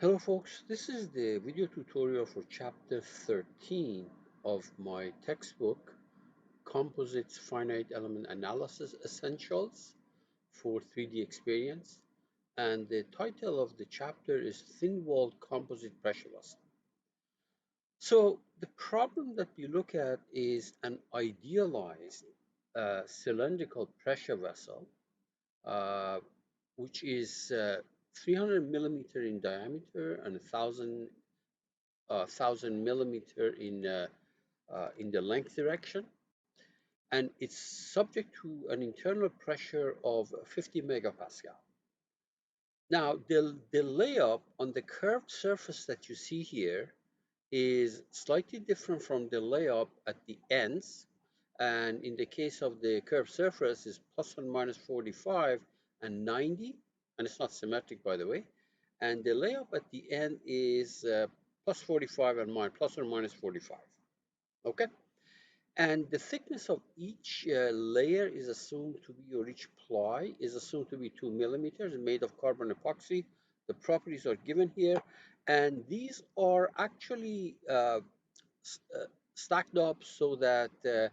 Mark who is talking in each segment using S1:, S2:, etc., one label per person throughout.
S1: Hello folks, this is the video tutorial for chapter 13 of my textbook, Composites Finite Element Analysis Essentials for 3D Experience. And the title of the chapter is Thin-Walled Composite Pressure Vessel. So the problem that we look at is an idealized cylindrical pressure vessel, uh, which is 300 millimeter in diameter and 1,000 millimeter in the length direction, and it's subject to an internal pressure of 50 megapascal. Now, the layup on the curved surface that you see here is slightly different from the layup at the ends, and in the case of the curved surface is plus or minus 45 and 90, and it's not symmetric, by the way, and the layup at the end is plus 45 and plus or minus 45. Okay, and the thickness of each layer is assumed to be, or each ply is assumed to be 2 millimeters, made of carbon epoxy. The properties are given here, and these are actually stacked up so that the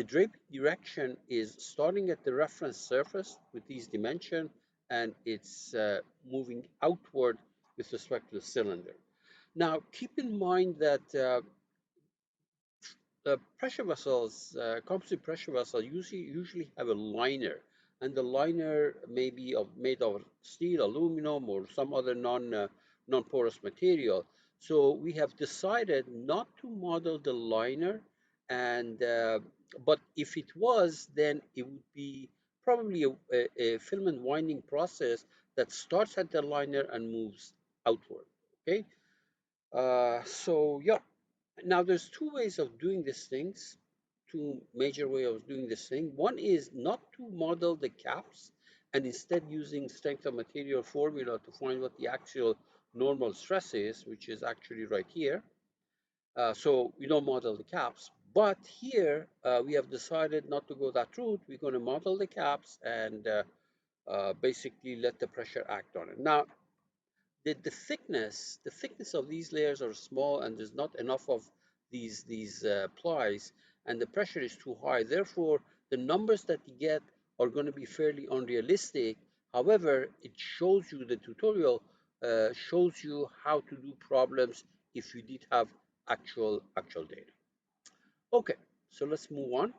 S1: drape direction is starting at the reference surface with these dimensions, and it's moving outward with respect to the cylinder. Now, keep in mind that the pressure vessels, composite pressure vessels, usually have a liner, and the liner may be made of steel, aluminum, or some other non-porous material. So we have decided not to model the liner, and but if it was, then it would be probably a filament winding process that starts at the liner and moves outward. Okay, so yeah. Now, there's two ways of doing these things, two major ways of doing this thing. One is not to model the caps and instead using strength of material formula to find what the actual normal stress is, which is actually right here. So we don't model the caps. But here, we have decided not to go that route. We're going to model the caps and basically let the pressure act on it. Now, the thickness of these layers are small, and there's not enough of these plies, and the pressure is too high. Therefore, the numbers that you get are going to be fairly unrealistic. However, it shows you, the tutorial shows you how to do problems if you did have actual data. Okay, so let's move on.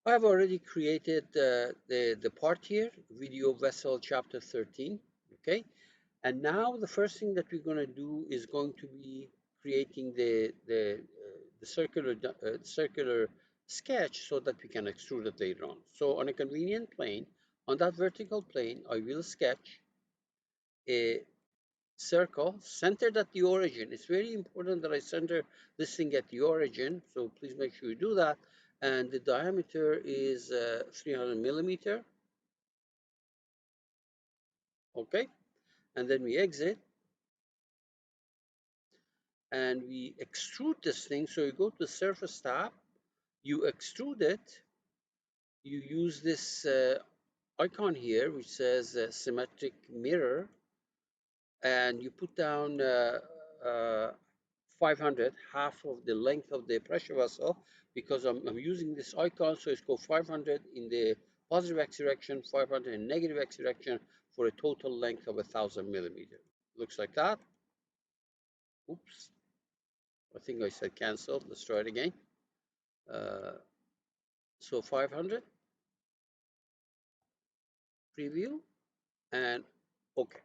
S1: I have already created the part here, video vessel chapter 13. Okay, and now the first thing that we're going to do is going to be creating the circular sketch so that we can extrude it later on. So on a convenient plane, on that vertical plane, I will sketch a circle centered at the origin. It's very important that I center this thing at the origin, so please make sure you do that. And the diameter is 300 millimeter. Okay, and then we exit and we extrude this thing. So you go to the surface tab, you extrude it, you use this icon here which says symmetric mirror, and you put down 500, half of the length of the pressure vessel, because I'm using this icon, so it's called 500 in the positive x direction, 500 in negative x direction, for a total length of 1,000 millimeter. Looks like that. Oops, I think I said cancel. Let's try it again. So 500, preview, and okay,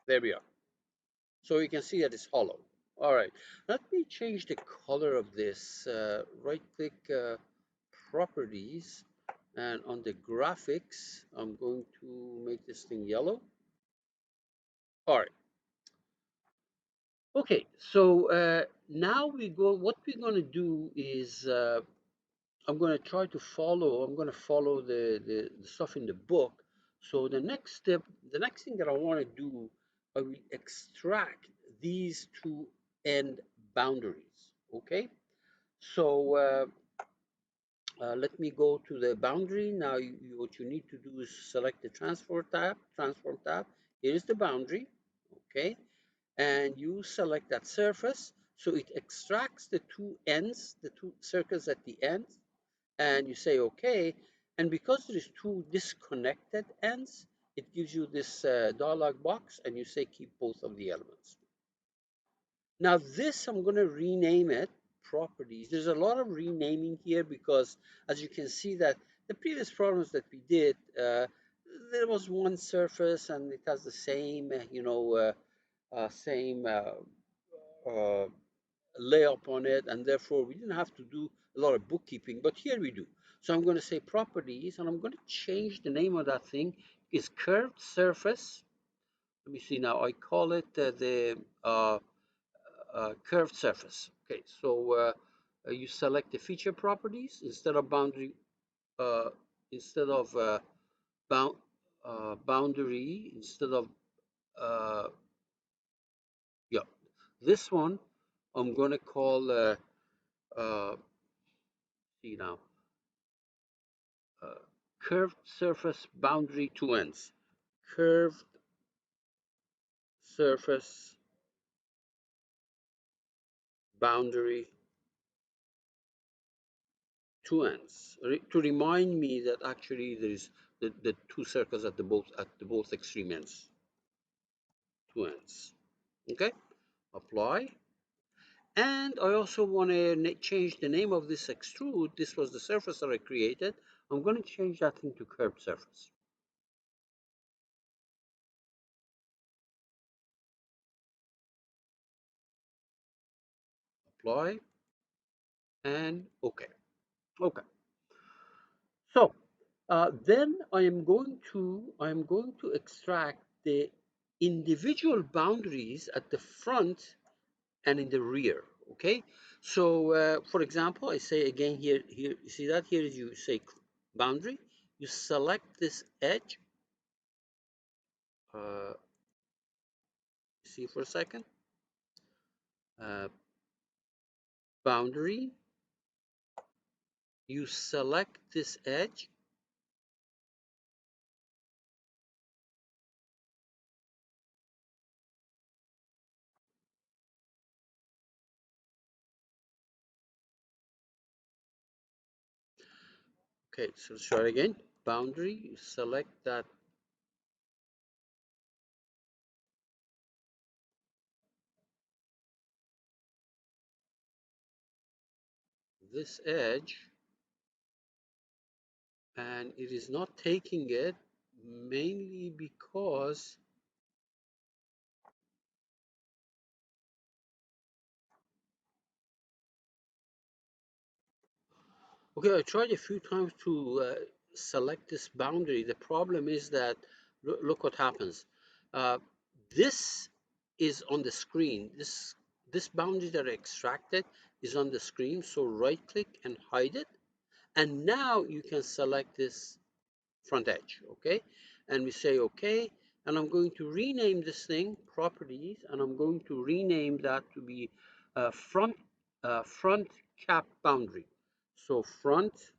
S1: there we are. So you can see that it's hollow. All right, let me change the color of this. Right click properties, and on the graphics, I'm going to make this thing yellow. All right. Okay, so now what we're going to do is I'm going to try to follow, I'm going to follow the stuff in the book. So the next step, the next thing that I want to do, I will extract these two end boundaries. Okay, so let me go to the boundary. Now what you need to do is select the transform tab, Here is the boundary, okay? And you select that surface. So it extracts the two ends, the two circles at the end, and you say okay. And because there is two disconnected ends, it gives you this dialog box, and you say keep both of the elements. Now this, I'm going to rename it properties. There's a lot of renaming here because, as you can see, that the previous problems that we did, there was one surface and it has the same, same uh, layup on it, and therefore we didn't have to do a lot of bookkeeping, but here we do. So I'm going to say properties, and I'm going to change the name of that thing. Is curved surface. Let me see now. I call it the curved surface. Okay, so you select the feature properties instead of boundary, uh, instead of bound, boundary, instead of uh, yeah, this one I'm going to call see now uh, curved surface boundary two ends. Curved surface boundary two ends. To remind me that actually there is the two circles at the both extreme ends. Two ends. Okay, apply. And I also want to change the name of this extrude. This was the surface that I created. I'm going to change that into curved surface. Apply and okay. Okay. So then I am going to extract the individual boundaries at the front and in the rear. Okay. So for example, I say again here you see that here is you say boundary. You select this edge. Uh, see for a second. Uh, boundary. You select this edge. Okay, so let's try it again. Boundary. You select that this edge, and it is not taking it mainly because okay, I tried a few times to select this boundary. The problem is that look what happens. Uh, this is on the screen. This boundary that I extracted is on the screen. So right click and hide it. And now you can select this front edge, okay? And we say okay, and I'm going to rename this thing properties, and I'm going to rename that to be front cap boundary. So front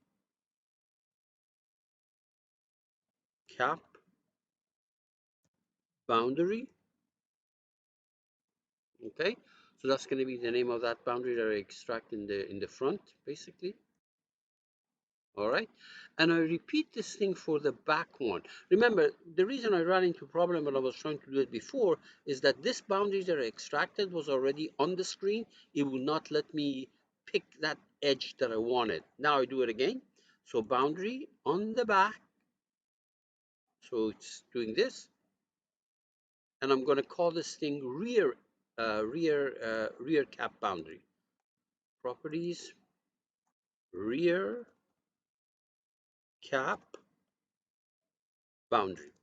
S1: cap boundary, okay? So that's going to be the name of that boundary that I extract in the front, basically. All right, and I repeat this thing for the back one. Remember, the reason I ran into a problem when I was trying to do it before is that this boundary that I extracted was already on the screen. It would not let me pick that edge that I wanted. Now I do it again. So boundary on the back. So it's doing this, and I'm going to call this thing rear cap boundary. Properties, rear cap boundary.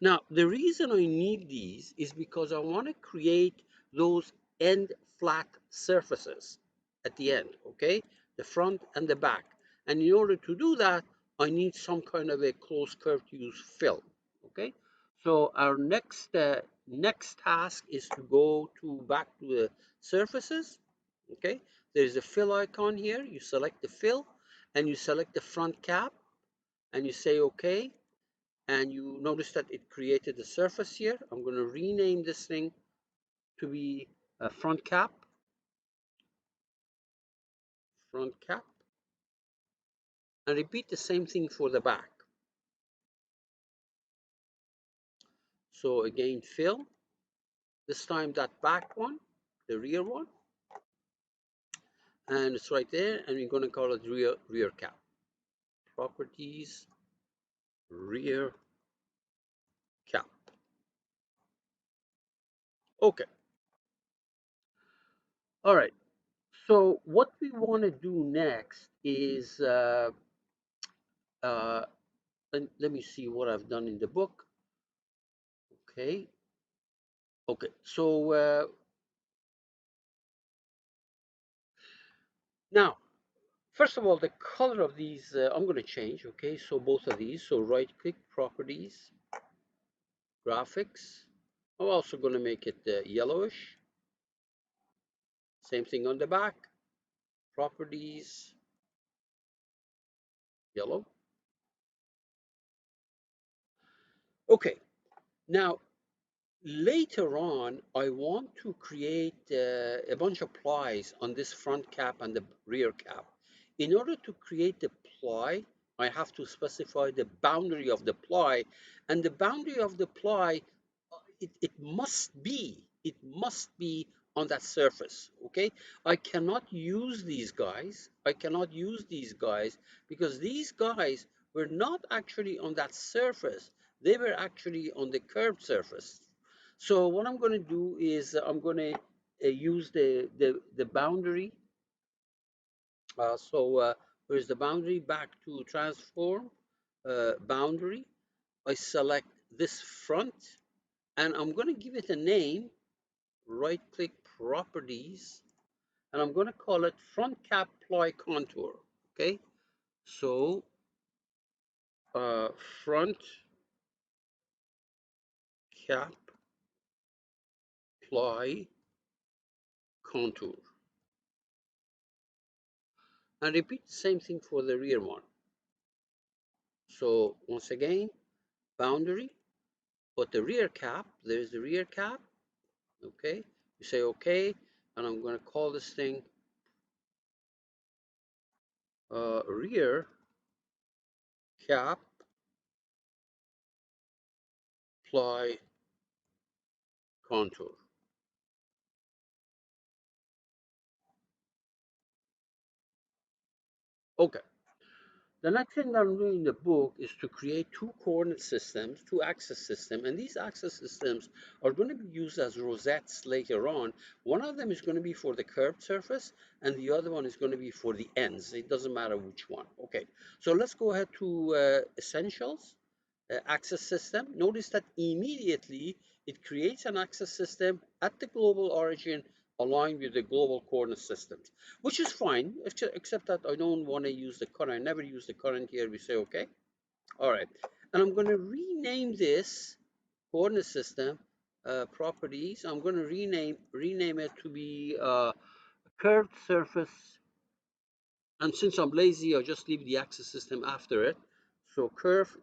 S1: Now, the reason I need these is because I want to create those end flat surfaces at the end, okay? The front and the back. And in order to do that, I need some kind of a closed curve to use fill, okay? So our next task is to go back to the surfaces, okay? There's a fill icon here. You select the fill and you select the front cap and you say okay. and you notice that it created a surface here. I'm going to rename this thing to be a front cap, and repeat the same thing for the back. So again, fill, this time that back one, the rear one, and it's right there, and we're going to call it rear cap. Properties, rear cap. Okay. All right. So what we want to do next is, uh, let me see what I've done in the book. Okay. Okay. So now, first of all, the color of these, I'm going to change. Okay. So both of these. So right click, properties, graphics. I'm also going to make it yellowish. Same thing on the back. Properties, yellow. Okay. Now, later on, I want to create a bunch of plies on this front cap and the rear cap. In order to create the ply, I have to specify the boundary of the ply, and the boundary of the ply, it must be on that surface. Okay, I cannot use these guys. Because these guys were not actually on that surface. They were actually on the curved surface. So what I'm going to do is I'm going to use the boundary. Where's the boundary? Back to transform, boundary. I select this front, and I'm going to give it a name. Right click, properties, and I'm going to call it front cap ply contour. Okay, so front cap ply contour, and repeat the same thing for the rear one. So once again, boundary, but the rear cap, there's the rear cap. Okay, you say okay, and I'm going to call this thing rear cap ply contour. Okay. The next thing that I'm doing in the book is to create two coordinate systems, two axis systems, and these axis systems are going to be used as rosettes later on. One of them is going to be for the curved surface, and the other one is going to be for the ends. It doesn't matter which one. Okay, so let's go ahead to essentials, axis system. Notice that immediately it creates an axis system at the global origin aligned with the global coordinate systems, which is fine, except that I don't want to use the current. I never use the current here. We say okay. All right, and I'm going to rename this coordinate system properties. I'm going to rename it to be curved surface, and since I'm lazy, I'll just leave the axis system after it. So curved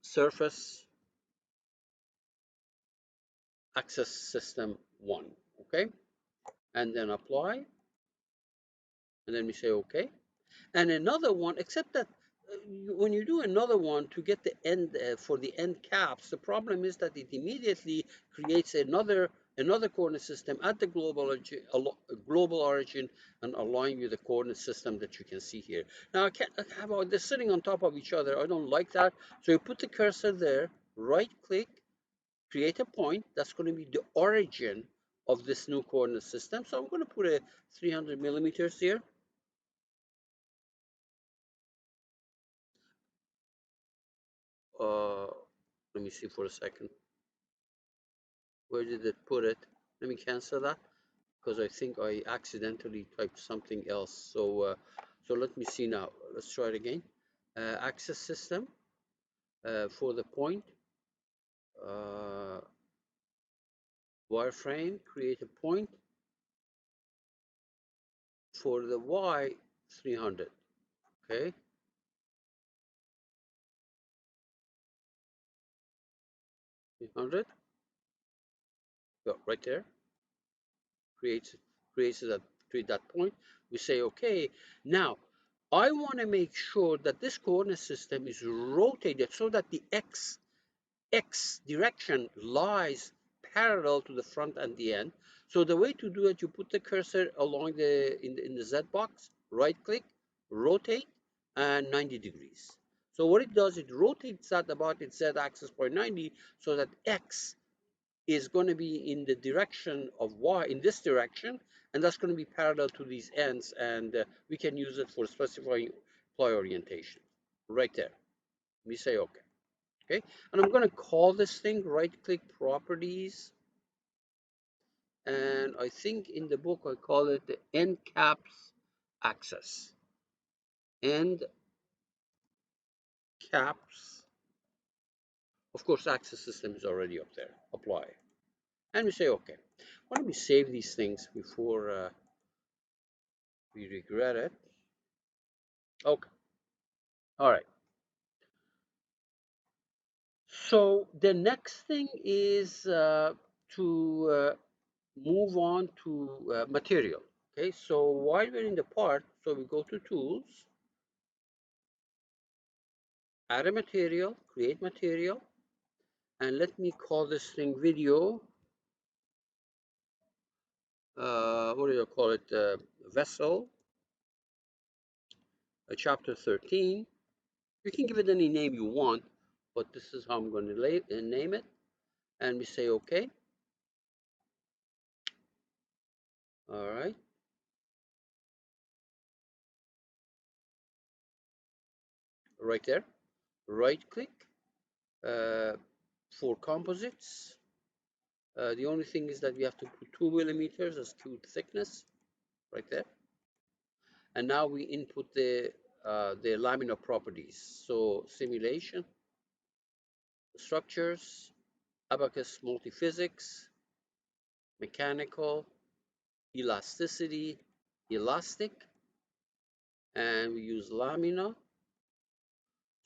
S1: surface access system 1. Okay, and then apply, and then we say okay. And another one, except that when you do another one to get the end for the end caps, the problem is that it immediately creates another coordinate system at the global origin and align with the coordinate system that you can see here. Now I can't have they're sitting on top of each other. I don't like that. So you put the cursor there, right click, create a point. That's going to be the origin of this new coordinate system. So I'm going to put a 300 millimeters here. Uh, Let me see for a second. Where did it put it? Let me cancel that because I think I accidentally typed something else. So let me see now. Let's try it again. Access system for the point. Wireframe, create a point for the Y 300. Okay. 300. Go right there. Creates it at that point. We say okay. Now I want to make sure that this coordinate system is rotated so that the x direction lies parallel to the front and the end. So the way to do it, you put the cursor along in the Z box, right click, rotate, and 90 degrees. So what it does, it rotates that about its Z axis by 90 so that x is going to be in the direction of y, in this direction, and that's going to be parallel to these ends, and we can use it for specifying ply orientation. Right there. We say okay. Okay, and I'm going to call this thing right click properties, and I think in the book I call it the end caps axis. End caps, of course axis system is already up there. Apply, and we say okay. Why don't we save these things before we regret it. Okay, all right. So the next thing is to move on to material. Okay, so while we're in the part, so we go to tools, add a material, create material, and let me call this thing video. What do you call it? Vessel, chapter 13. You can give it any name you want, but this is how I'm going to name it. And we say okay. All right. Right there. Right click uh, for composites. The only thing is that we have to put 2 millimeters as cube thickness right there. And now we input the laminar properties. So simulation, structures, abacus multiphysics, mechanical, elasticity, elastic, and we use lamina.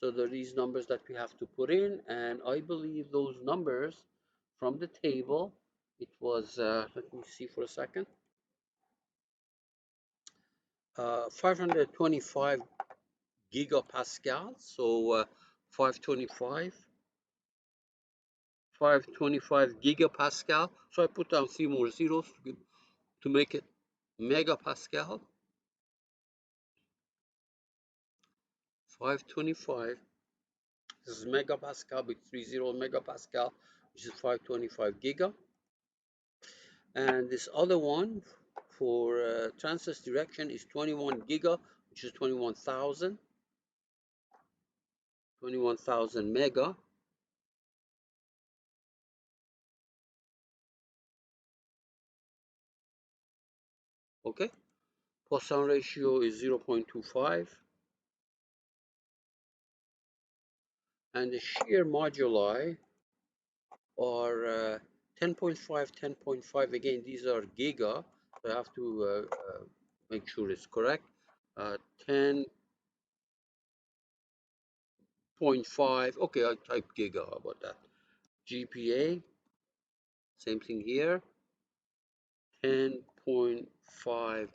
S1: So there are these numbers that we have to put in, and I believe those numbers from the table, it was, let me see for a second, 525 gigapascal, so 525 gigapascal. So I put down 3 more zeros to make it megapascal. 525. This is megapascal with 30 megapascal, which is 525 giga. And this other one for transverse direction is 21 giga, which is 21,000 mega. Okay. Poisson ratio is 0.25. And the shear moduli are 10.5, 10.5. Again, these are giga, so I have to make sure it's correct. 10.5. Okay, I type giga. How about that? GPA, same thing here. 10.5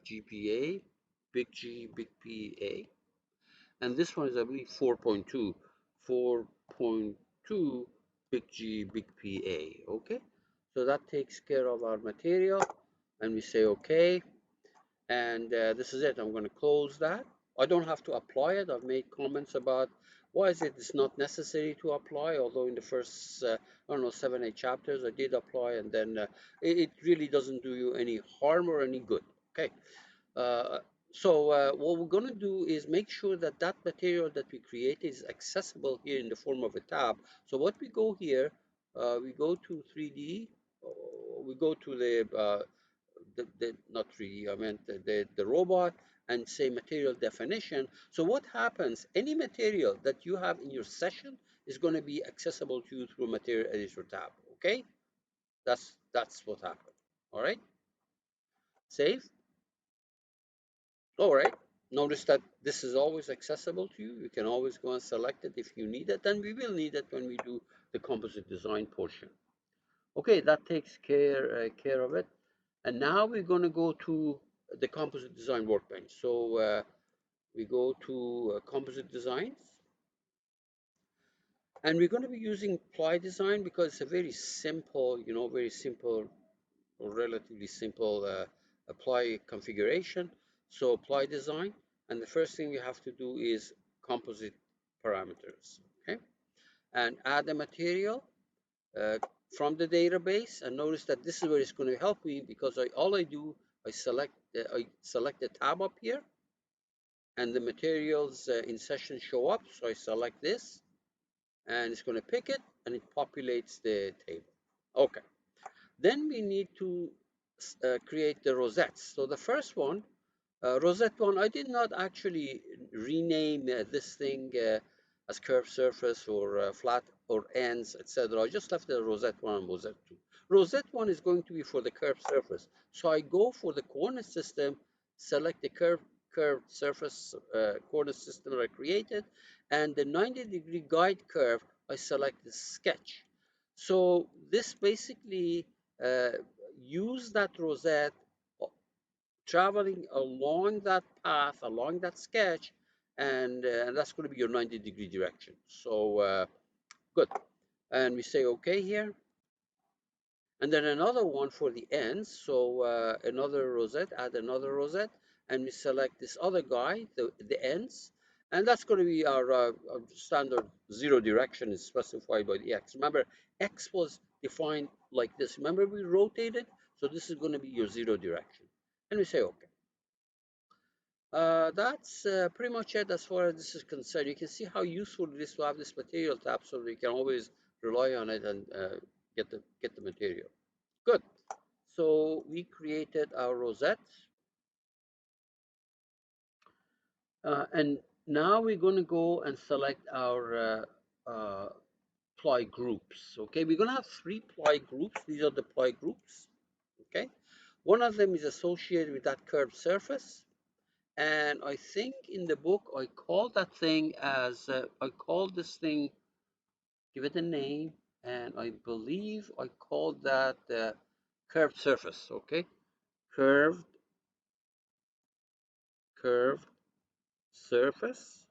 S1: GPA, big G, big PA. And this one is, I believe, 4.2. 4.2 big G, big PA. Okay, so that takes care of our material, and we say okay, and this is it. I'm going to close that. I don't have to apply it. I've made comments about why is it's not necessary to apply, although in the first I don't know 7-8 chapters I did apply, and then it really doesn't do you any harm or any good. Okay, uh, so what we're going to do is make sure that that material that we create is accessible here in the form of a tab. So what we go here, we go to 3D, we go to the not 3D, I meant the robot, and say material definition. So what happens, any material that you have in your session is going to be accessible to you through material editor tab. Okay, that's what happened. All right, save. All right. Notice that this is always accessible to you. You can always go and select it if you need it, and we will need it when we do the composite design portion. Okay, that takes care of it. And now we're going to go to the composite design workbench. So we go to composite designs, and we're going to be using ply design because it's a very simple, very simple, or relatively simple apply configuration. So apply design, and the first thing you have to do is composite parameters, okay? And add a material uh, from the database, and notice that this is where it's going to help me because all I do, I select the tab up here, and the materials in session show up. So I select this, and it's going to pick it, and it populates the table. Okay. Then we need to create the rosettes. So the first one, rosette one, I did not actually rename this thing as curved surface or flat or ends, etc. I just left the rosette one and rosette two. Rosette one is going to be for the curved surface. So I go for the coordinate system, select the curved surface coordinate system that I created, and the 90-degree guide curve, I select the sketch. So this basically uh, use that rosette traveling along that path, along that sketch, and that's going to be your 90-degree direction. So good. And we say OK here. And then another one for the ends. So another rosette, add another rosette, and we select this other guy, the ends. And that's going to be our standard zero direction is specified by the X. Remember, X was defined like this. Remember, we rotated? So this is going to be your zero direction. And we say OK. That's pretty much it as far as this is concerned. You can see how useful it is to have this material tab so that you can always rely on it and get the material. Good. So we created our rosette, and now we're going to go and select our ply groups. Okay, we're going to have 3 ply groups. These are the ply groups. Okay, one of them is associated with that curved surface. And I think in the book I called that thing as I called this thing, give it a name, and I believe I called that curved surface. Okay, curved curved surface.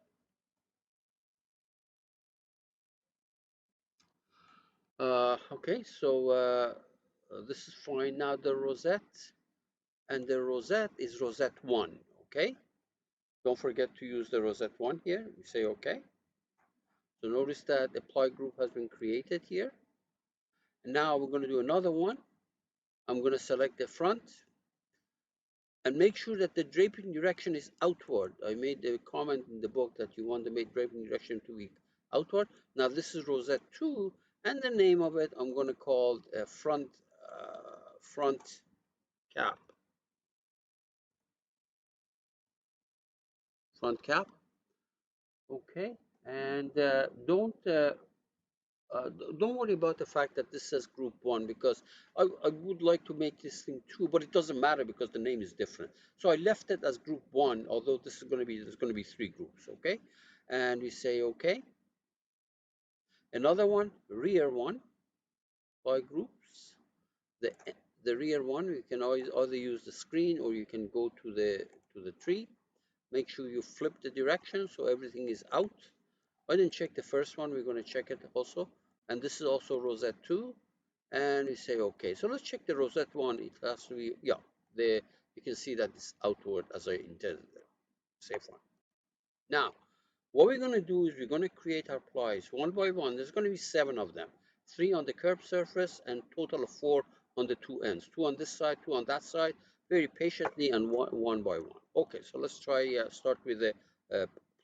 S1: Okay, so this is fine. Now the rosette, and the rosette is rosette one. Okay, don't forget to use the rosette one here. You say okay. So notice that the ply group has been created here. And now we're going to do another one. I'm going to select the front and make sure that the draping direction is outward. I made the comment in the book that you want the draping direction to be outward. Now this is rosette 2, and the name of it I'm going to call front cap. Front cap. Okay, and don't worry about the fact that this says group 1 because I would like to make this thing 2, but it doesn't matter because the name is different. So I left it as group 1, although there's going to be 3 groups, okay? And we say okay. Another one, rear 1, by groups. The the rear one, you can always either use the screen or you can go to the tree. Make sure you flip the direction so everything is out. I didn't check the first one, we're going to check it also. And this is also rosette 2. And we say okay. So let's check the rosette one. It has to be, yeah, you can see that it's outward as I intended. Safe one. Now, what we're going to do is we're going to create our plies one by one. There's going to be 7 of them. 3 on the curved surface and total of 4 on the 2 ends. 2 on this side, 2 on that side, very patiently and one by one. Okay, so let's try start with the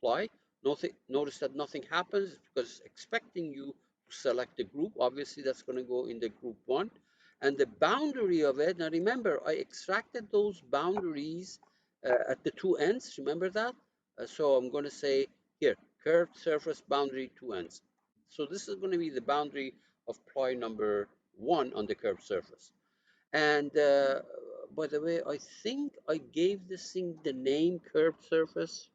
S1: ply. Notice that nothing happens because it's expecting you to select the group. Obviously, that's going to go in the group 1. And the boundary of it, now remember, I extracted those boundaries at the 2 ends. Remember that? So I'm going to say here, curved surface boundary 2 ends. So this is going to be the boundary of ply number 1 on the curved surface. And by the way, I think I gave this thing the name curved surface.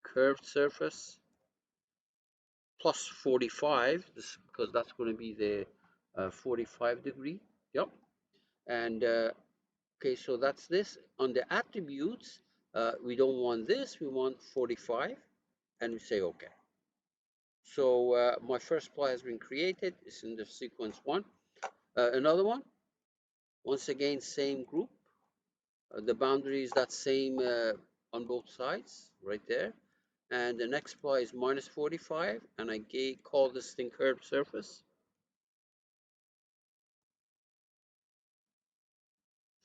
S1: Curved surface plus 45, this, because that's going to be the 45 degree. Yep. And okay, so that's this. On the attributes, we don't want this, we want 45, and we say OK. So my first ply has been created. It's in the sequence 1. Another one, once again, same group. The boundary is that same on both sides, right there. And the next ply is minus 45, and I call this thing curved surface.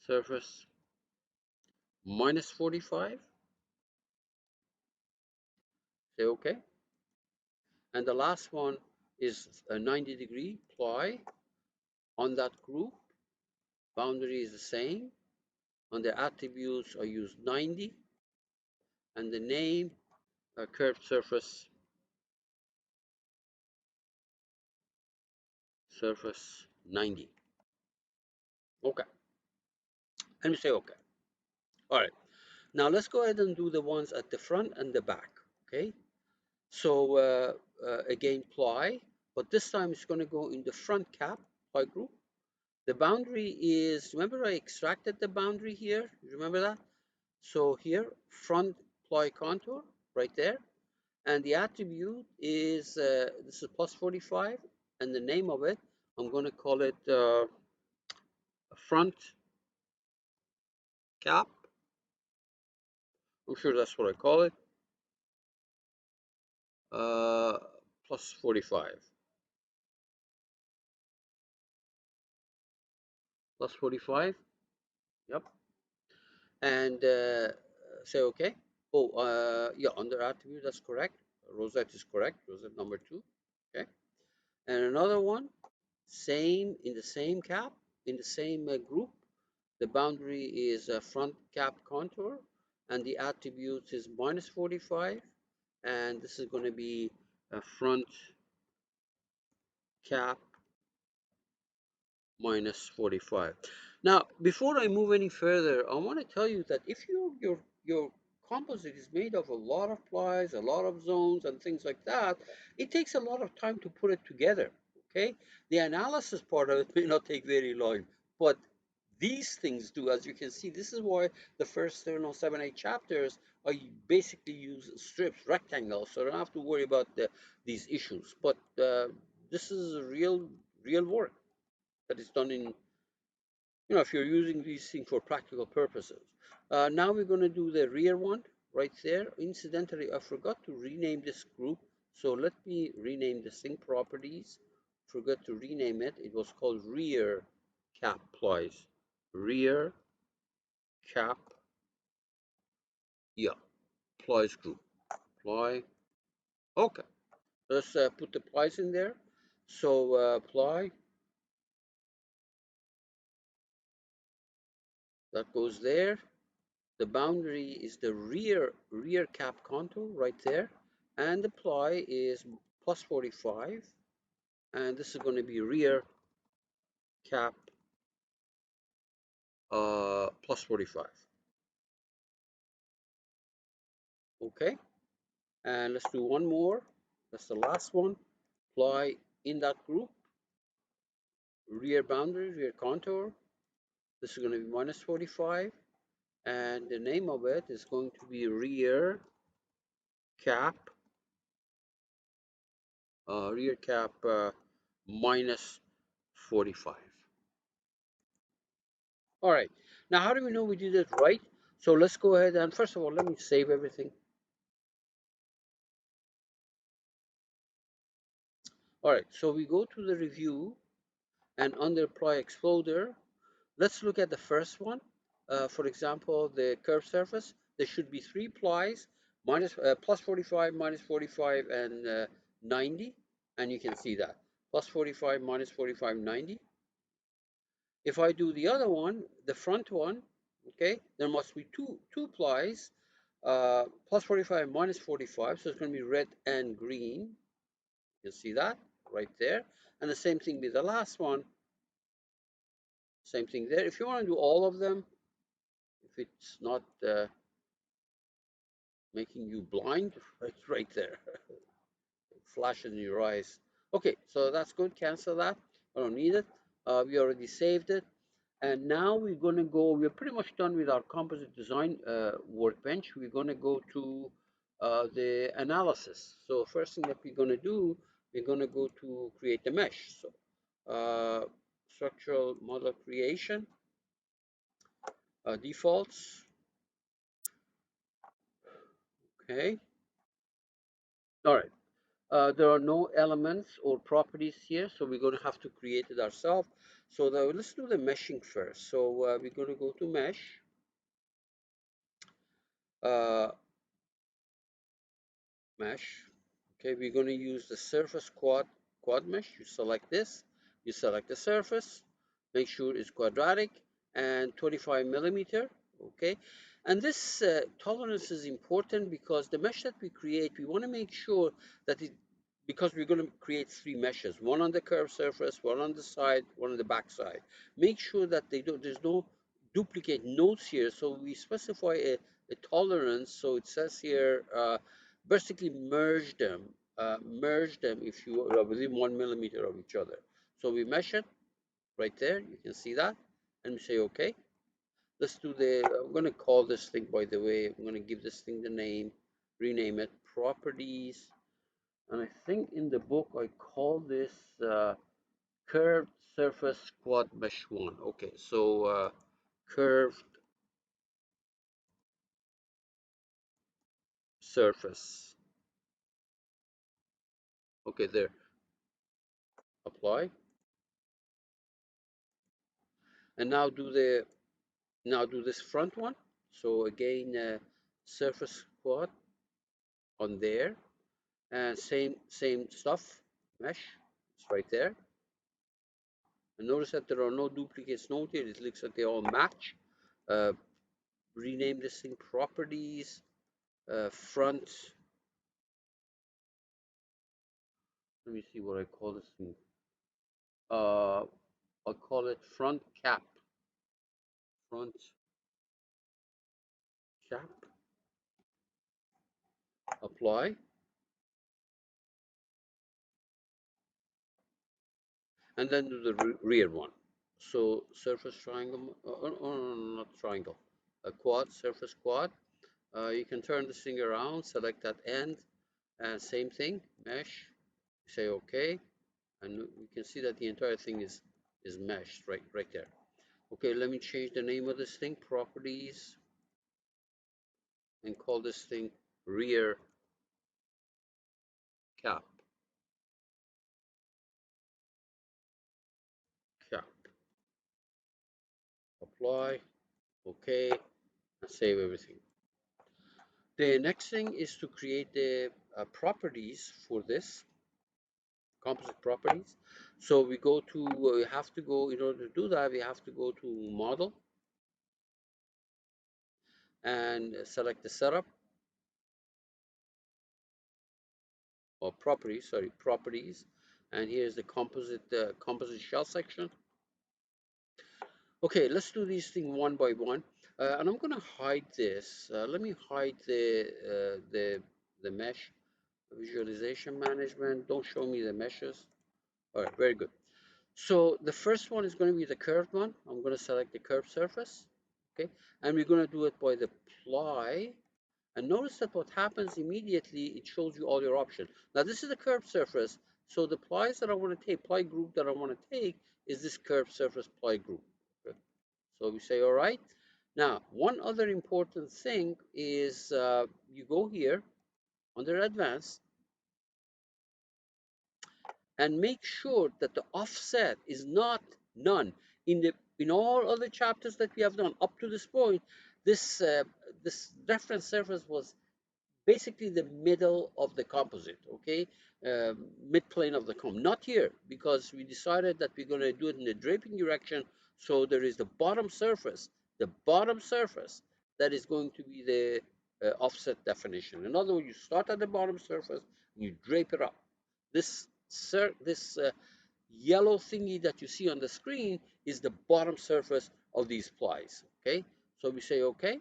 S1: Surface minus 45. Say OK. And the last one is a 90-degree ply on that group. Boundary is the same. On the attributes, I use 90. And the name, curved surface, surface 90. OK. And we say OK. All right. Now let's go ahead and do the ones at the front and the back. Okay. So again, ply, but this time it's going to go in the front cap ply group. The boundary is, remember I extracted the boundary here? You remember that? So here, front ply contour, right there. And the attribute is, this is plus 45, and the name of it, I'm going to call it front cap. I'm sure that's what I call it. Plus 45. Plus 45. Yep. And say OK. Oh, yeah, under attribute, that's correct. Rosette is correct. Rosette number 2. Okay. And another one, same in the same cap, in the same group. The boundary is front cap contour, and the attribute is minus 45. And this is going to be a front cap minus 45. Now, before I move any further, I want to tell you that if your composite is made of a lot of plies, a lot of zones, and things like that, it takes a lot of time to put it together. Okay, the analysis part of it may not take very long, but these things do. As you can see, this is why the first 7, 8 chapters I basically use strips, rectangles, so I don't have to worry about these issues. But this is real work that is done in, if you're using these things for practical purposes. Now we're going to do the rear one right there. Incidentally, I forgot to rename this group. So let me rename this thing, properties. Forgot to rename it. It was called rear cap plies. Rear cap, yeah, plies group. Ply. Okay. Let's put the plies in there. So ply, that goes there. The boundary is the rear cap contour right there, and the ply is plus 45, and this is going to be rear cap plus 45. Okay, and let's do one more. That's the last one. Ply in that group, rear boundary, rear contour. This is going to be minus 45, and the name of it is going to be rear cap minus 45. All right. Now, how do we know we did it right? So let's go ahead and first of all, let me save everything. All right. So we go to the review, and under ply exploder, let's look at the first one. For example, the curved surface. There should be 3 plies, plus 45, minus 45, and 90. And you can see that. Plus 45, minus 45, 90. If I do the other one, the front one, okay, there must be two plies, plus 45, minus 45, so it's going to be red and green. You'll see that. right there. And the same thing with the last one. Same thing there. If you want to do all of them, if it's not making you blind, right there. Flash in your eyes. Okay, so that's good. Cancel that. I don't need it. We already saved it. And now we're going to go, we're pretty much done with our composite design workbench. We're going to go to the analysis. So first thing that we're going to do, we're going to go to create the mesh. So structural model creation, defaults. Okay. All right. There are no elements or properties here, so we're going to have to create it ourselves. So let's do the meshing first. So we're going to go to mesh. Uh, Mesh. Okay, we're going to use the surface quad mesh. You select this, you select the surface, make sure it's quadratic and 25 millimeter. Okay, and this tolerance is important because the mesh that we create, we want to make sure that it, because we're going to create three meshes, one on the curved surface, one on the side, one on the back side. Make sure that there's no duplicate nodes here. So we specify a tolerance. So it says here, basically merge them if you are within 1 millimeter of each other. So we mesh it right there. You can see that, and we say okay. Let's do I'm going to call this thing, by the way, I'm going to give this thing the name, rename it properties, and I think in the book I call this curved surface quad mesh 1. Okay, so curved surface. Okay, there. Apply. And now do this front one. So again, surface quad on there, and same stuff. Mesh. It's right there. And notice that there are no duplicates noted. It looks like they all match. Uh, Rename this thing properties. Front. Let me see what I call this thing. I'll call it front cap. Front cap. Apply. And then do the rear one. So surface triangle, not triangle, a quad, surface quad. You can turn this thing around, select that end, and same thing, mesh. Say OK, and we can see that the entire thing is meshed right there. Okay, let me change the name of this thing, properties, and call this thing rear cap. Cap. Apply. OK, and save everything. The next thing is to create the properties for this, composite properties. So we go to, we have to go, in order to do that, we have to go to model and select the setup, or properties, sorry, properties. And here's the composite shell section. Okay, let's do these things one by one. And I'm going to hide this. Let me hide the mesh visualization management. Don't show me the meshes. All right, very good. So the first one is going to be the curved one. I'm going to select the curved surface. Okay, and we're going to do it by the ply. And notice that what happens immediately, it shows you all your options. Now this is a curved surface, so the plies that I want to take, ply group that I want to take, is this curved surface ply group. Okay. So we say, all right. Now, one other important thing is you go here under advanced and make sure that the offset is not none. In all other chapters that we have done up to this point, this this reference surface was basically the middle of the composite, okay, mid plane of the not here, because we decided that we're going to do it in the draping direction. So there is the bottom surface that is going to be the offset definition. In other words, you start at the bottom surface and you drape it up. This yellow thingy that you see on the screen is the bottom surface of these plies. Okay, so we say okay,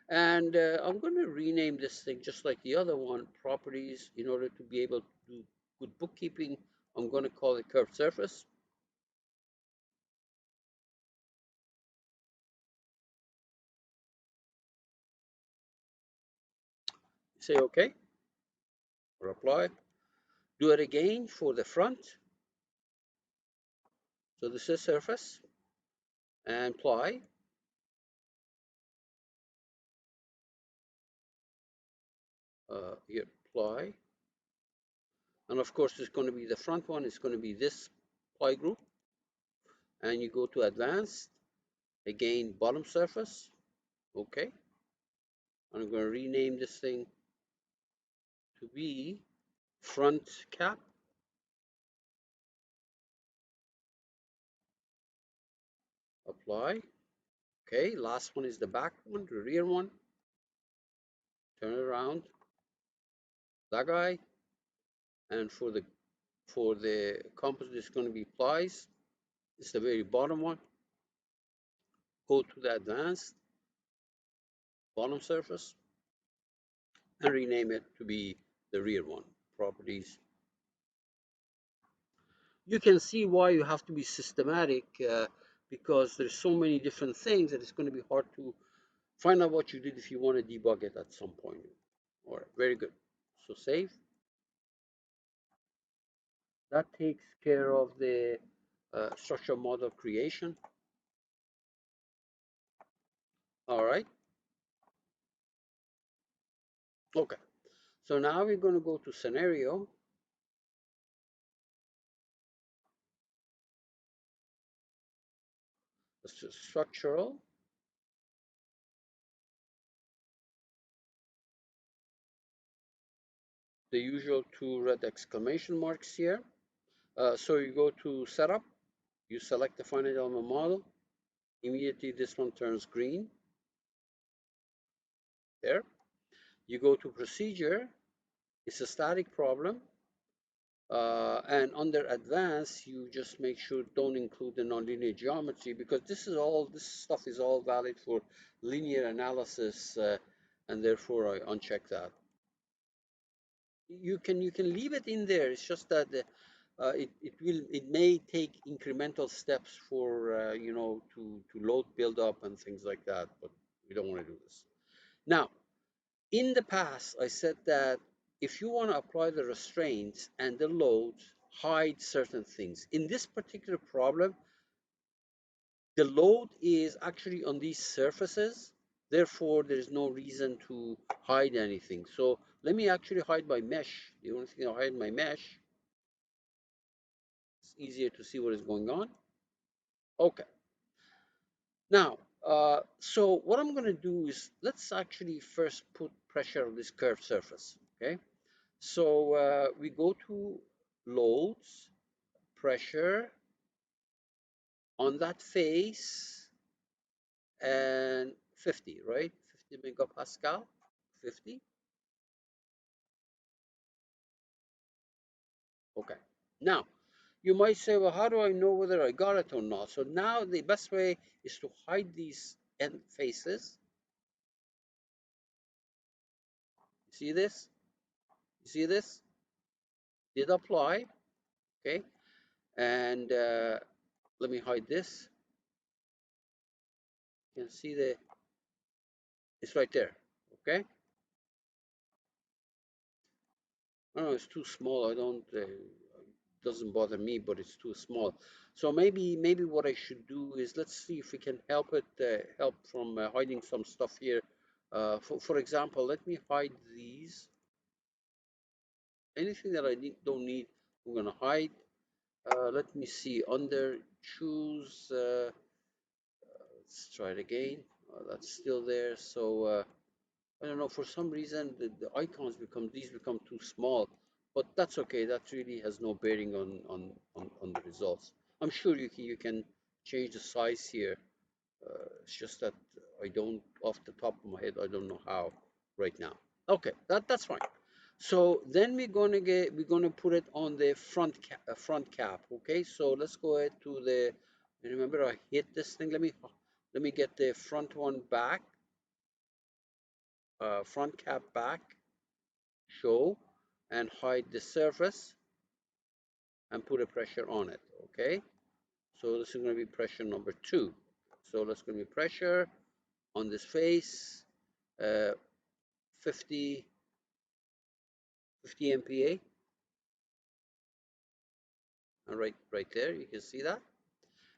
S1: and I'm going to rename this thing just like the other one, properties, in order to be able to do good bookkeeping. I'm going to call it curved surface. Say okay or apply. Do it again for the front. So this is surface and apply. Here, apply. And of course, it's going to be the front one. It's going to be this ply group. And you go to advanced. Again, bottom surface. Okay. And I'm going to rename this thing to be front cap. Apply. Okay, last one is the back one, the rear one. Turn it around. That guy. And for the composite, it's going to be plies. It's the very bottom one. Go to the advanced bottom surface and rename it to be the rear one. Properties. You can see why you have to be systematic because there's so many different things that it's going to be hard to find out what you did if you want to debug it at some point. All right, very good. So save. That takes care of the structure model creation. All right. Okay. So now we're going to go to scenario. This is structural. The usual two red exclamation marks here. So you go to setup. You select the finite element model. Immediately this one turns green. There. You go to procedure. It's a static problem. And under advanced, you just make sure don't include the nonlinear geometry because this stuff is all valid for linear analysis, and therefore I uncheck that. You can leave it in there. It's just that it may take incremental steps for to load build up and things like that, but we don't want to do this now. In the past, I said that if you want to apply the restraints and the loads, hide certain things. In this particular problem, the load is actually on these surfaces. Therefore, there's no reason to hide anything. So let me actually hide my mesh. The only thing I hide my mesh. It's easier to see what is going on. Okay. Now, so what I'm going to do is let's actually first put pressure on this curved surface. Okay. So we go to loads, pressure on that face, and 50, right? 50 megapascal, 50. Okay. Now, you might say, well, how do I know whether I got it or not? So now the best way is to hide these end faces. See this? You see this? Did apply, okay? And let me hide this. You can see it's right there, okay? No, it's too small. I don't. Doesn't bother me, but it's too small. So maybe what I should do is let's see if we can help from hiding some stuff here. For example, let me hide these. Anything that I don't need, I'm gonna hide. Let me see under choose. Let's try it again. That's still there. So I don't know, for some reason the icons become too small, but that's okay. That really has no bearing on the results. I'm sure you can change the size here. It's just that I don't, off the top of my head, I don't know how right now. Okay, that's fine. So then we're gonna put it on the front cap. Okay, so let's go ahead to the. Remember, I hit this thing. Let me get the front one back. Front cap back. Show and hide the surface and put a pressure on it. Okay, so this is going to be pressure number 2. So let's going to be pressure on this face, uh, 50 MPa, and right there you can see that.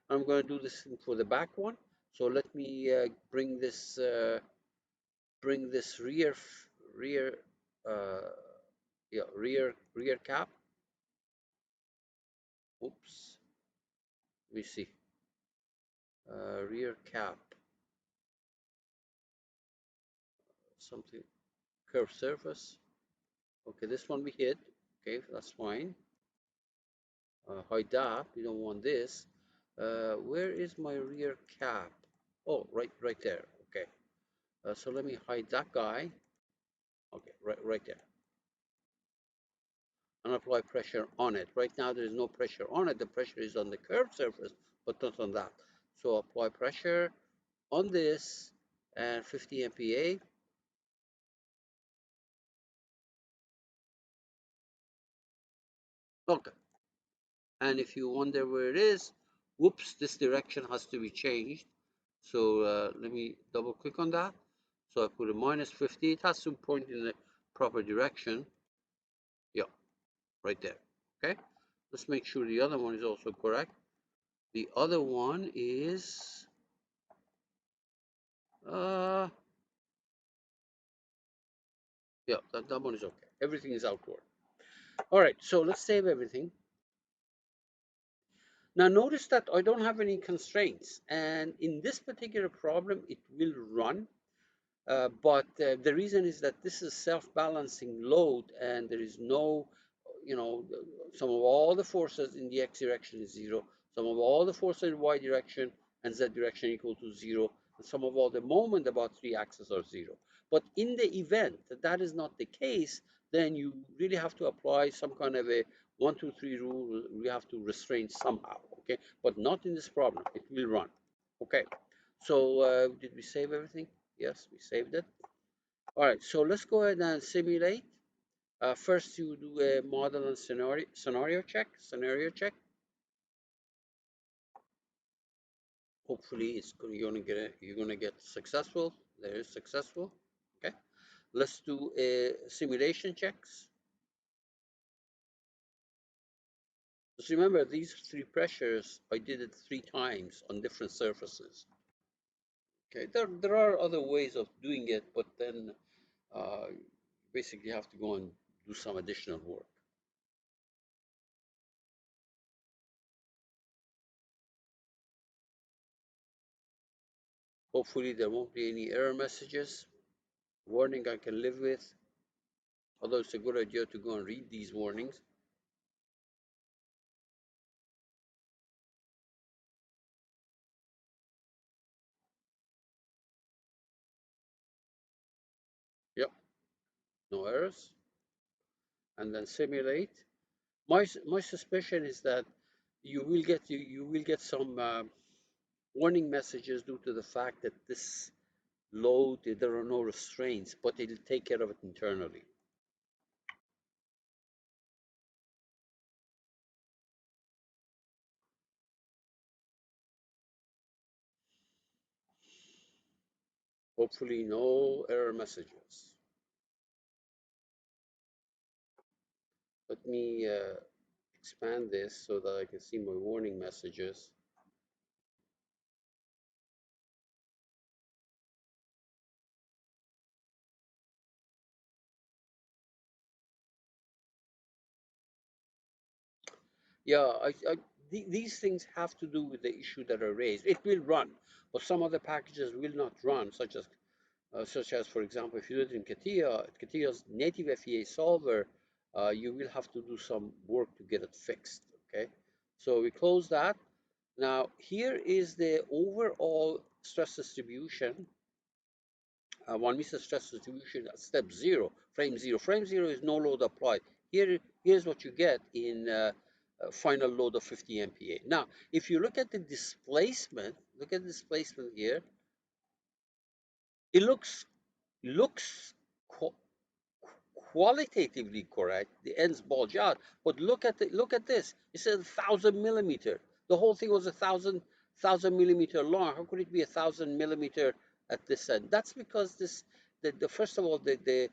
S1: I'm going to do this for the back one. So let me bring this rear uh, yeah, rear cap. Oops, let me see. Rear cap, something, curved surface. Okay, this one we hit. Okay, that's fine. Hide that. We don't want this. Where is my rear cap? Oh, right there. Okay. So let me hide that guy. Okay, right there. And apply pressure on it. Right now there is no pressure on it. The pressure is on the curved surface, but not on that. So apply pressure on this and 50 MPa. Okay. And if you wonder where it is, whoops, this direction has to be changed. So let me double click on that. So I put a -50. It has to point in the proper direction. Yeah, right there. Okay. Let's make sure the other one is also correct. The other one is uh yeah, that one is okay. Everything is outward. All right, so let's save everything. Now notice that I don't have any constraints, and in this particular problem it will run. But the reason is that this is self-balancing load, and there is no, some of all the forces in the x direction is 0, some of all the forces in y direction and z direction equal to 0, and some of all the moment about 3 axes are 0. But in the event that that is not the case, then you really have to apply some kind of a 1, 2, 3 rule. We have to restrain somehow, okay? But not in this problem. It will run, okay? So did we save everything? Yes, we saved it. All right, so let's go ahead and simulate. First, you do a model and scenario check. Hopefully, you're gonna get successful. There is successful. Okay. Let's do a simulation checks. Just remember these 3 pressures. I did it 3 times on different surfaces. Okay. There are other ways of doing it, but then you basically have to go and do some additional work. Hopefully there won't be any error messages. Warning I can live with, although it's a good idea to go and read these warnings. Yep, no errors. And then simulate. My suspicion is that you will get some warning messages due to the fact that this load, there are no restraints, but it'll take care of it internally. Hopefully no error messages. Let me expand this so that I can see my warning messages. Yeah, these things have to do with the issue that are raised. It will run, but some other packages will not run, such as for example, if you do it in CATIA's native FEA solver, you will have to do some work to get it fixed. Okay, so we close that. Now here is the overall stress distribution one Mises stress distribution at step 0, frame 0. Frame 0 is no load applied. Here's what you get in final load of 50 MPa. Now, if you look at the displacement, look at the displacement here. It looks qualitatively correct. The ends bulge out, but look at this. It says 1,000 millimeter. The whole thing was 1,000 millimeter long. How could it be 1,000 millimeter at this end? That's because the first of all the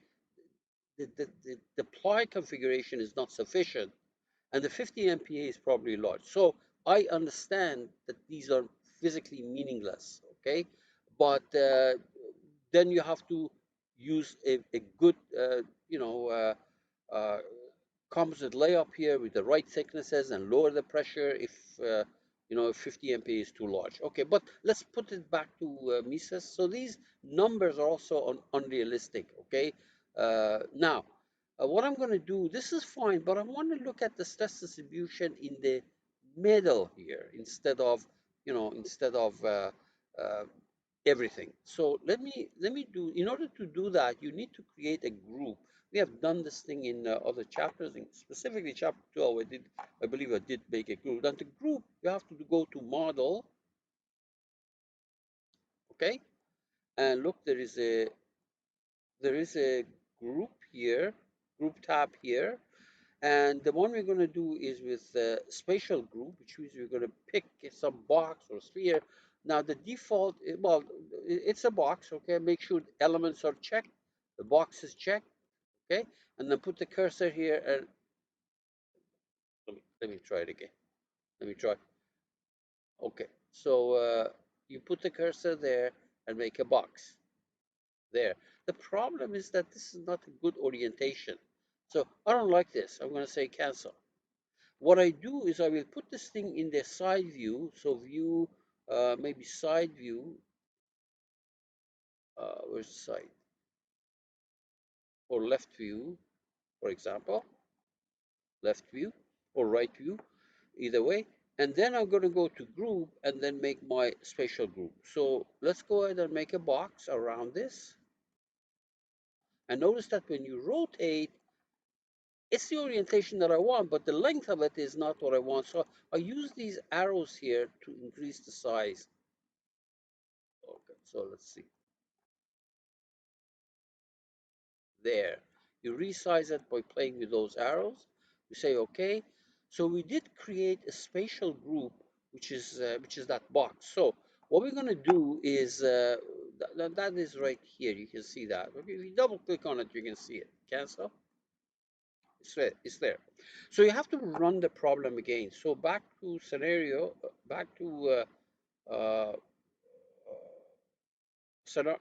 S1: ply configuration is not sufficient, and the 50 MPa is probably large. So I understand that these are physically meaningless, okay? But then you have to use a good, uh, composite layup here with the right thicknesses and lower the pressure if, if 50 MPa is too large. Okay, but let's put it back to Mises. So these numbers are also unrealistic, okay? Now, what I'm going to do, this is fine, but I want to look at the stress distribution in the middle here instead of uh, everything. So let me do, in order to do that, you need to create a group. We have done this thing in other chapters, specifically chapter 12. I believe I did make a group. Then the group, you have to go to model, okay, and look, there is a group here, group tab here. And the one we're going to do is with the spatial group, which means we're going to pick some box or sphere. Now the default, well, it's a box, okay? Make sure the elements are checked, the box is checked, okay? And then put the cursor here and let me try it again. Let me try. Okay, so you put the cursor there and make a box there. The problem is that this is not a good orientation. So I don't like this. I'm going to say cancel. What I do is I will put this thing in the side view. So view, maybe side view. Where's the side? Or left view, for example. Left view or right view, either way. And then I'm going to go to group and then make my spatial group. So let's go ahead and make a box around this. And notice that when you rotate, it's the orientation that I want, but the length of it is not what I want. So I use these arrows here to increase the size. Okay, so let's see. There. You resize it by playing with those arrows. You say okay. So we did create a spatial group, which is that box. So what we're going to do is that is right here. You can see that. Okay, if you double click on it, you can see it. Cancel. It's there. It's there. So you have to run the problem again. So back to scenario. Back to uh, scenario.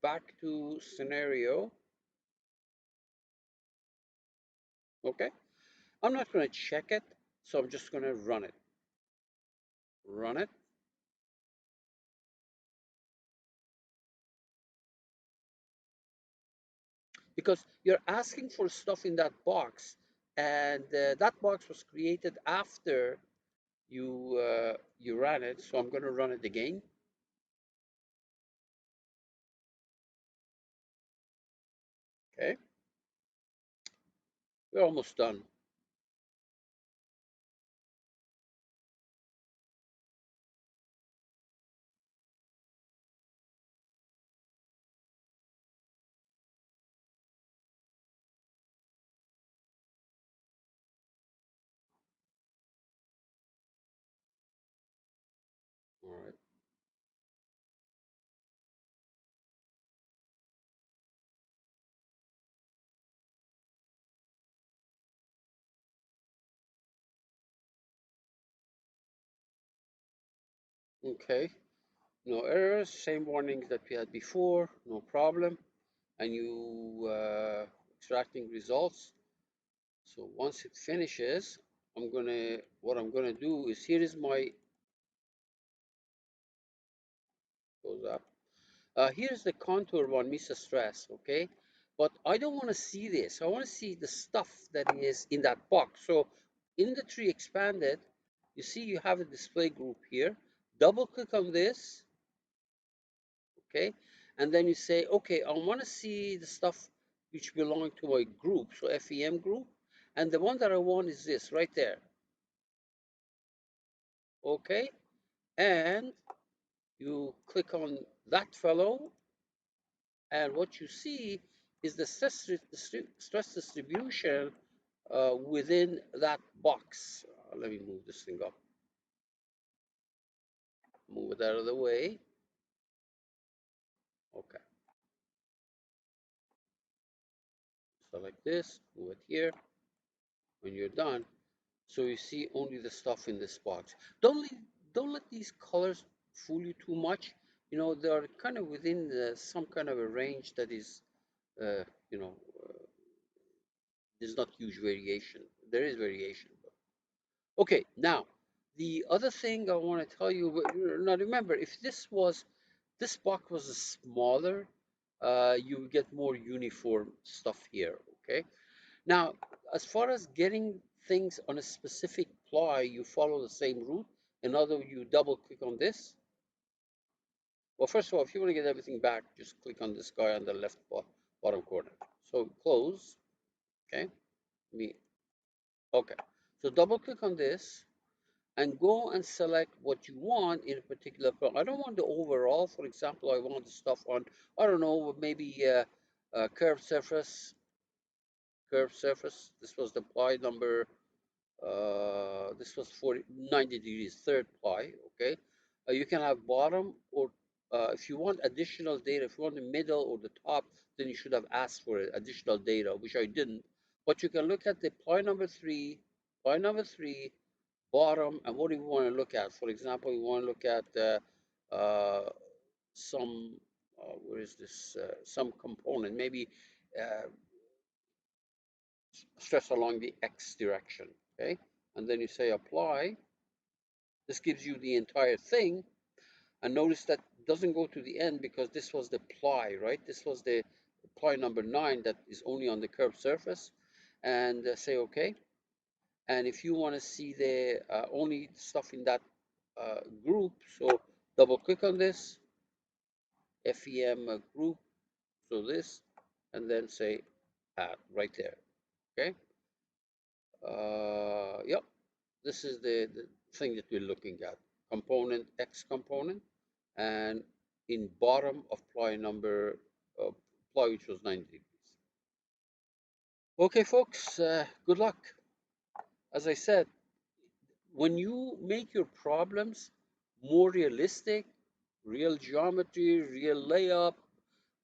S1: Back to scenario. Okay. I'm not going to check it, so I'm just going to run it. Run it. Because you're asking for stuff in that box, and that box was created after you ran it. So I'm going to run it again. Okay. We're almost done. All right. Okay. No errors. Same warnings that we had before. No problem. And you extracting results. So once it finishes, what I'm gonna do is, here is my, goes up. Here's the contour one Mises stress, okay? But I don't want to see this. I want to see the stuff that is in that box. So in the tree expanded, you see you have a display group here. Double click on this, okay? and then you say, okay, I want to see the stuff which belong to my group, so FEM group, and the one that I want is this right there. Okay, and you click on that fellow, and what you see is the stress distribution within that box. Let me move this thing up, move it out of the way. Okay, select this, move it here. When you're done, so you see only the stuff in this box. Don't let these colors fool you too much. You know, they are kind of within some kind of a range that is, uh, you know, there's not huge variation. There is variation, though. Okay, now the other thing I want to tell you. Now remember, if this box was smaller, you would get more uniform stuff here. Okay. Now, as far as getting things on a specific ply, you follow the same route. In other words, you double click on this. Well, first of all, if you want to get everything back, just click on this guy on the left bottom corner. So close, okay? Me, okay. So double click on this and go and select what you want in a particular ply. I don't want the overall. For example, I want the stuff on, I don't know, maybe curved surface. Curved surface. This was the ply number. This was 90 degrees, third ply, okay? You can have bottom, or if you want additional data, if you want the middle or the top, then you should have asked for additional data, which I didn't. But you can look at the ply number three, bottom, and what do you want to look at? For example, you want to look at some, where is this, some component, maybe uh, stress along the X direction, okay? And then you say apply. This gives you the entire thing. And notice that doesn't go to the end because this was the ply, right? This was the ply number 9 that is only on the curved surface. And say OK. And if you want to see the only stuff in that group, so double click on this FEM group, so this, and then say add right there. Okay. Yep. This is the thing that we're looking at. Component X component, and in bottom of ply number ply which was 90 degrees. Okay, folks, good luck. As I said, when you make your problems more realistic, real geometry, real layup,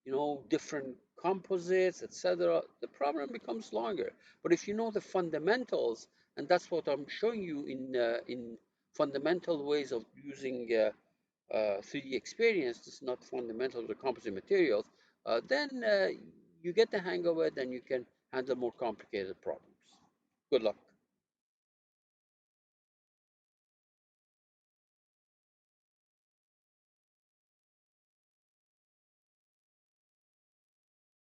S1: you know, different composites, etc., the problem becomes longer. But if you know the fundamentals, and that's what I'm showing you in fundamental ways of using 3D experience, this is not fundamental to composite materials, then you get the hang of it and you can handle more complicated problems. Good luck.